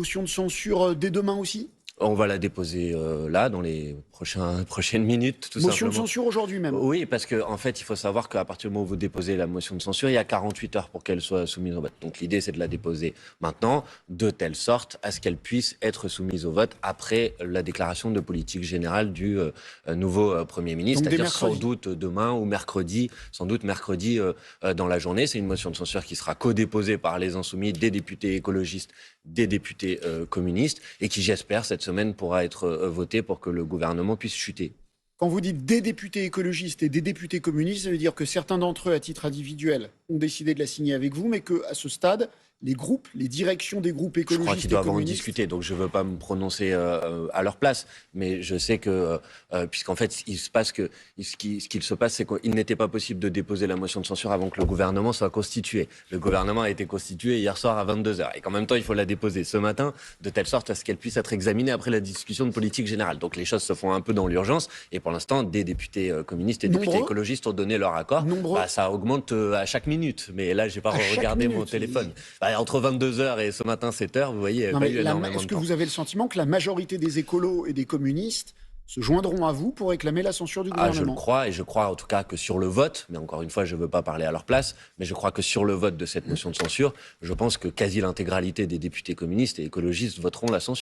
Motion de censure dès demain aussi? On va la déposer là, dans les prochaines minutes, tout Motion de simplement. censure aujourd'hui même? Oui, parce qu'en fait, il faut savoir qu'à partir du moment où vous déposez la motion de censure, il y a 48 heures pour qu'elle soit soumise au vote. Donc l'idée, c'est de la déposer maintenant, de telle sorte à ce qu'elle puisse être soumise au vote après la déclaration de politique générale du nouveau Premier ministre, Donc dès c'est-à-dire sans mercredi? doute demain ou mercredi, sans doute mercredi dans la journée. C'est une motion de censure qui sera co-déposée par les Insoumis, des députés écologistes, des députés communistes, et qui, j'espère, cette semaine pourra être votée pour que le gouvernement puisse chuter. Quand vous dites des députés écologistes et des députés communistes, ça veut dire que certains d'entre eux, à titre individuel, ont décidé de la signer avec vous, mais qu'à ce stade, les groupes, les directions des groupes Je crois écologistes qu'ils et doivent en communistes... discuter, donc je ne veux pas me prononcer à leur place. Mais je sais que, puisqu'en fait, il se passe que, ce qu'il se passe, c'est qu'il n'était pas possible de déposer la motion de censure avant que le gouvernement soit constitué. Le gouvernement a été constitué hier soir à 22h. Et qu'en même temps, il faut la déposer ce matin, de telle sorte à ce qu'elle puisse être examinée après la discussion de politique générale. Donc les choses se font un peu dans l'urgence. Et pour l'instant, des députés communistes et députés Nombreux écologistes ont donné leur accord. Nombreux Ça augmente à chaque minute. Mais là, je n'ai pas À chaque regardé mon minute. téléphone. Entre 22h et ce matin 7h, vous voyez, il n'y Non, a pas mais eu énormément est-ce de que temps. vous avez le sentiment que la majorité des écolos et des communistes se joindront à vous pour réclamer la censure du Ah, je le gouvernement? crois, et je crois en tout cas que sur le vote, mais encore une fois, je ne veux pas parler à leur place, mais je crois que sur le vote de cette motion de censure, je pense que quasi l'intégralité des députés communistes et écologistes voteront la censure.